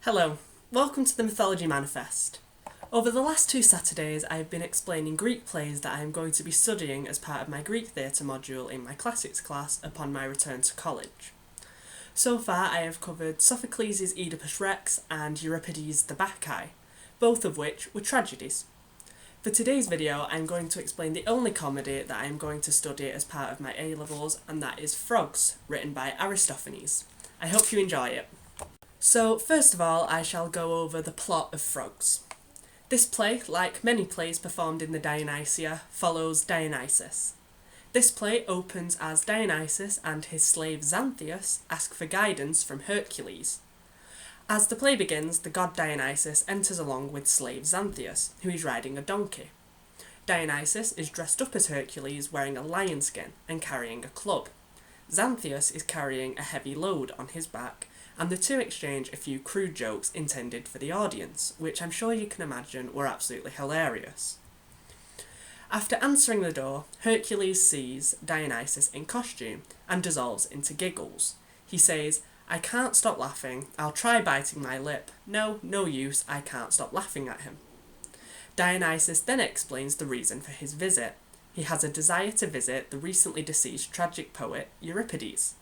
Hello, welcome to the Mythology Manifest. Over the last 2 Saturdays I have been explaining Greek plays that I am going to be studying as part of my Greek theatre module in my classics class upon my return to college. So far I have covered Sophocles' Oedipus Rex and Euripides' The Bacchae, both of which were tragedies. For today's video I am going to explain the only comedy that I am going to study as part of my A-levels, and that is Frogs, written by Aristophanes. I hope you enjoy it. So, first of all, I shall go over the plot of Frogs. This play, like many plays performed in the Dionysia, follows Dionysus. This play opens as Dionysus and his slave Xanthias ask for guidance from Hercules. As the play begins, the god Dionysus enters along with slave Xanthias, who is riding a donkey. Dionysus is dressed up as Hercules, wearing a lion skin and carrying a club. Xanthias is carrying a heavy load on his back, and the two exchange a few crude jokes intended for the audience, which I'm sure you can imagine were absolutely hilarious. After answering the door, Hercules sees Dionysus in costume and dissolves into giggles. He says, "I can't stop laughing, I'll try biting my lip. No use, I can't stop laughing at him." Dionysus then explains the reason for his visit. He has a desire to visit the recently deceased tragic poet Euripides,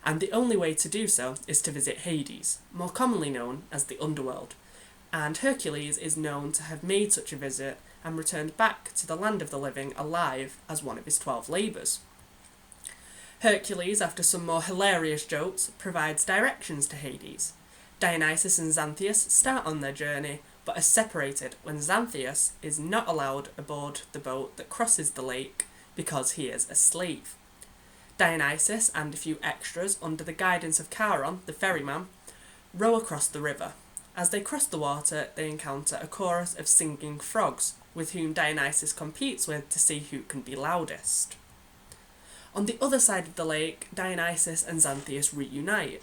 and the only way to do so is to visit Hades, more commonly known as the Underworld, and Hercules is known to have made such a visit and returned back to the land of the living alive as one of his 12 labours. Hercules, after some more hilarious jokes, provides directions to Hades. Dionysus and Xanthias start on their journey, but are separated when Xanthias is not allowed aboard the boat that crosses the lake because he is a slave. Dionysus and a few extras, under the guidance of Charon, the ferryman, row across the river. As they cross the water, they encounter a chorus of singing frogs, with whom Dionysus competes with to see who can be loudest. On the other side of the lake, Dionysus and Xanthias reunite.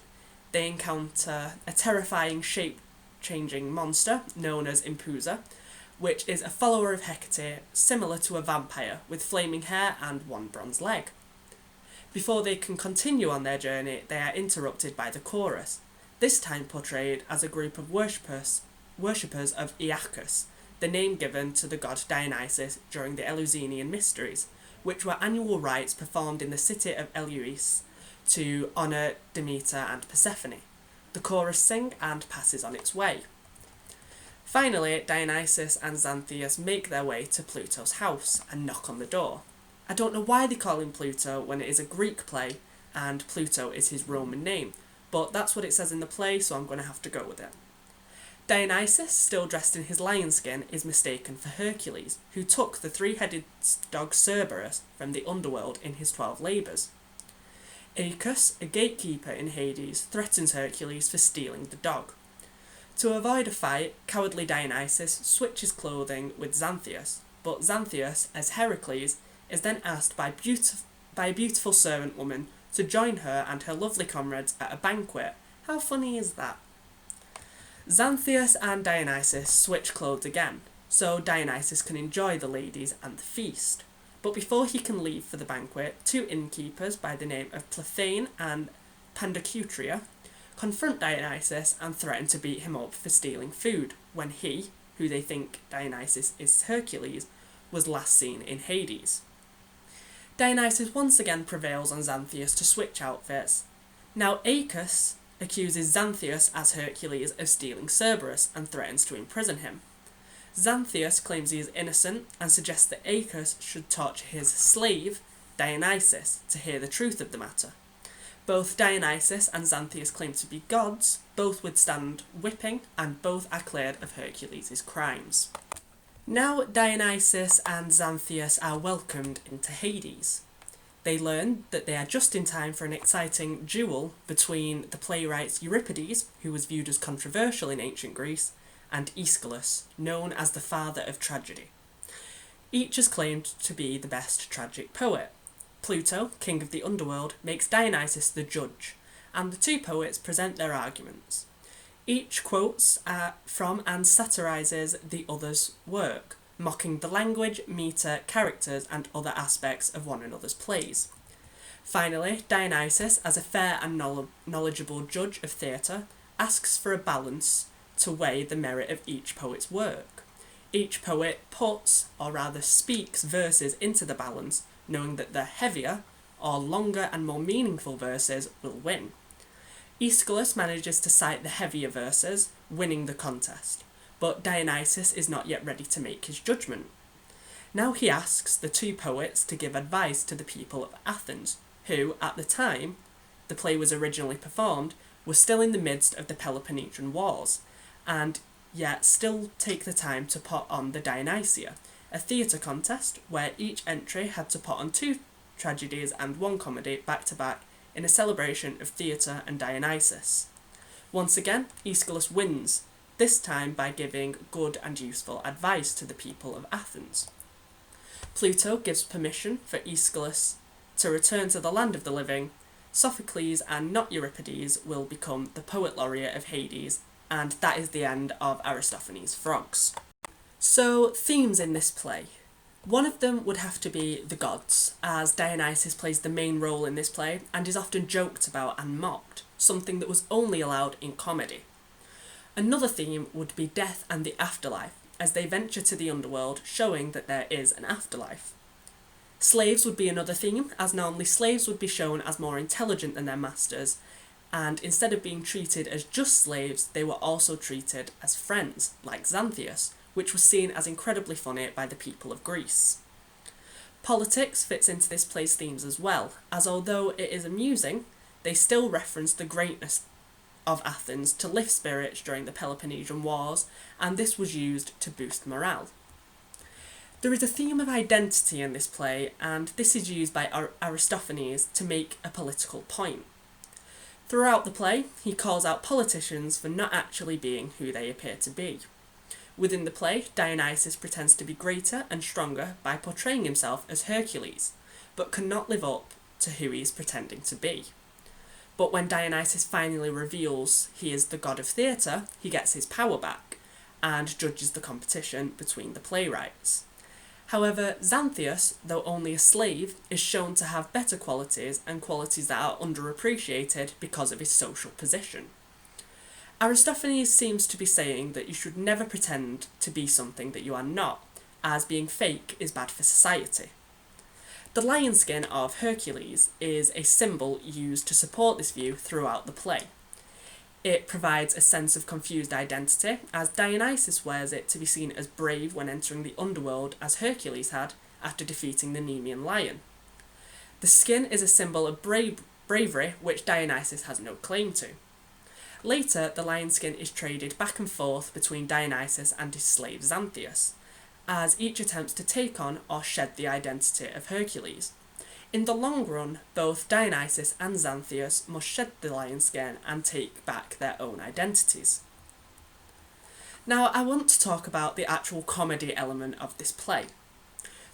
They encounter a terrifying shape-changing monster known as Impusa, which is a follower of Hecate, similar to a vampire, with flaming hair and one bronze leg. Before they can continue on their journey, they are interrupted by the chorus, this time portrayed as a group of worshippers of Iacchus, the name given to the god Dionysus during the Eleusinian Mysteries, which were annual rites performed in the city of Eleusis to honour Demeter and Persephone. The chorus sing and passes on its way. Finally, Dionysus and Xanthias make their way to Pluto's house and knock on the door. I don't know why they call him Pluto when it is a Greek play and Pluto is his Roman name, but that's what it says in the play, so I'm going to have to go with it. Dionysus, still dressed in his lion skin, is mistaken for Hercules, who took the 3-headed dog Cerberus from the Underworld in his 12 labours. Aeacus, a gatekeeper in Hades, threatens Hercules for stealing the dog. To avoid a fight, cowardly Dionysus switches clothing with Xanthias, but Xanthias, as Heracles, is then asked by a beautiful servant woman to join her and her lovely comrades at a banquet. How funny is that? Xanthias and Dionysus switch clothes again, so Dionysus can enjoy the ladies and the feast. But before he can leave for the banquet, 2 innkeepers by the name of Plethane and Pandocutria confront Dionysus and threaten to beat him up for stealing food, when he, who they think Dionysus is Hercules, was last seen in Hades. Dionysus once again prevails on Xanthias to switch outfits. Now Aeacus accuses Xanthias as Hercules of stealing Cerberus and threatens to imprison him. Xanthias claims he is innocent and suggests that Aeacus should torture his slave, Dionysus, to hear the truth of the matter. Both Dionysus and Xanthias claim to be gods, both withstand whipping, and both are cleared of Hercules' crimes. Now Dionysus and Xanthias are welcomed into Hades. They learn that they are just in time for an exciting duel between the playwright Euripides, who was viewed as controversial in ancient Greece, and Aeschylus, known as the father of tragedy. Each is claimed to be the best tragic poet. Pluto, king of the Underworld, makes Dionysus the judge, and the 2 poets present their arguments. Each quotes from and satirises the other's work, mocking the language, metre, characters, and other aspects of one another's plays. Finally, Dionysus, as a fair and knowledgeable judge of theatre, asks for a balance to weigh the merit of each poet's work. Each poet puts, or rather speaks, verses into the balance, knowing that the heavier, or longer and more meaningful verses will win. Aeschylus manages to cite the heavier verses, winning the contest, but Dionysus is not yet ready to make his judgment. Now he asks the two poets to give advice to the people of Athens, who, at the time the play was originally performed, were still in the midst of the Peloponnesian Wars, and yet still take the time to put on the Dionysia, a theatre contest where each entry had to put on 2 tragedies and 1 comedy back to back in a celebration of theatre and Dionysus. Once again, Aeschylus wins, this time by giving good and useful advice to the people of Athens. Pluto gives permission for Aeschylus to return to the land of the living. Sophocles and not Euripides will become the poet laureate of Hades, and that is the end of Aristophanes' Frogs. So, themes in this play. One of them would have to be the gods, as Dionysus plays the main role in this play and is often joked about and mocked, something that was only allowed in comedy. Another theme would be death and the afterlife, as they venture to the underworld, showing that there is an afterlife. Slaves would be another theme, as normally slaves would be shown as more intelligent than their masters, and instead of being treated as just slaves, they were also treated as friends, like Xanthias, which was seen as incredibly funny by the people of Greece. Politics fits into this play's themes as well, as although it is amusing, they still reference the greatness of Athens to lift spirits during the Peloponnesian Wars, and this was used to boost morale. There is a theme of identity in this play, and this is used by Aristophanes to make a political point. Throughout the play, he calls out politicians for not actually being who they appear to be. Within the play, Dionysus pretends to be greater and stronger by portraying himself as Hercules, but cannot live up to who he is pretending to be. But when Dionysus finally reveals he is the god of theatre, he gets his power back, and judges the competition between the playwrights. However, Xanthias, though only a slave, is shown to have better qualities and qualities that are underappreciated because of his social position. Aristophanes seems to be saying that you should never pretend to be something that you are not, as being fake is bad for society. The lion skin of Hercules is a symbol used to support this view throughout the play. It provides a sense of confused identity, as Dionysus wears it to be seen as brave when entering the underworld, as Hercules had after defeating the Nemean lion. The skin is a symbol of bravery, which Dionysus has no claim to. Later, the lion skin is traded back and forth between Dionysus and his slave Xanthias, as each attempts to take on or shed the identity of Hercules. In the long run, both Dionysus and Xanthias must shed the lion skin and take back their own identities. Now, I want to talk about the actual comedy element of this play.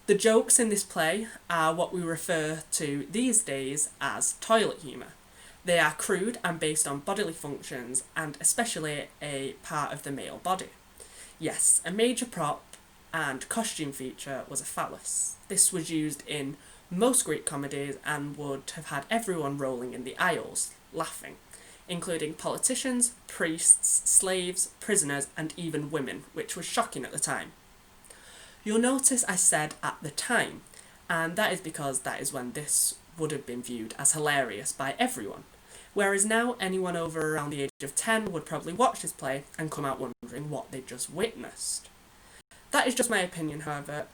The jokes in this play are what we refer to these days as toilet humour. They are crude and based on bodily functions, and especially a part of the male body. Yes, a major prop and costume feature was a phallus. This was used in most Greek comedies and would have had everyone rolling in the aisles, laughing, including politicians, priests, slaves, prisoners, and even women, which was shocking at the time. You'll notice I said at the time, and that is because that is when this would have been viewed as hilarious by everyone, whereas now anyone over around the age of 10 would probably watch this play and come out wondering what they'd just witnessed. That is just my opinion, however.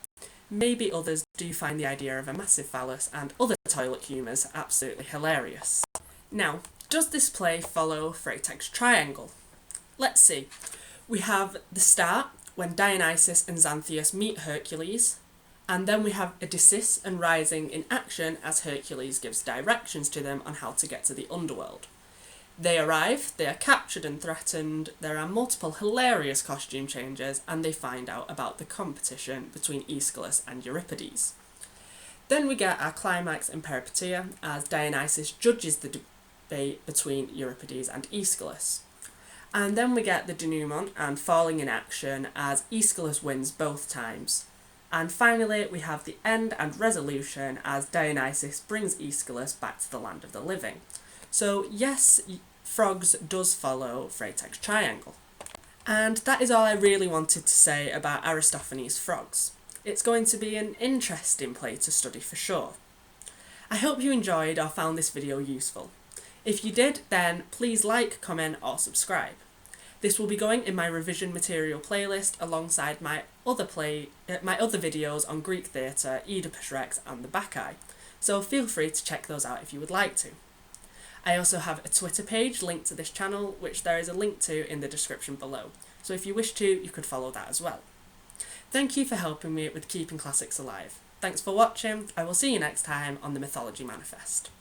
Maybe others do find the idea of a massive phallus and other toilet humours absolutely hilarious. Now, does this play follow Freytag's triangle? Let's see. We have the start, when Dionysus and Xanthias meet Hercules, and then we have Odysseus and Rising in action as Hercules gives directions to them on how to get to the underworld. They arrive, they are captured and threatened, there are multiple hilarious costume changes, and they find out about the competition between Aeschylus and Euripides. Then we get our climax in Peripeteia, as Dionysus judges the debate between Euripides and Aeschylus. And then we get the denouement and falling in action, as Aeschylus wins both times. And finally, we have the end and resolution, as Dionysus brings Aeschylus back to the land of the living. So yes, frogs does follow Freytag's triangle. And that is all I really wanted to say about Aristophanes' frogs. It's going to be an interesting play to study for sure. I hope you enjoyed or found this video useful. If you did, then please like, comment or subscribe. This will be going in my revision material playlist alongside my other videos on Greek theatre, Oedipus Rex and the Bacchae, so feel free to check those out if you would like to. I also have a Twitter page linked to this channel, which there is a link to in the description below, so if you wish to, you could follow that as well. Thank you for helping me with keeping classics alive. Thanks for watching. I will see you next time on the Mythology Manifest.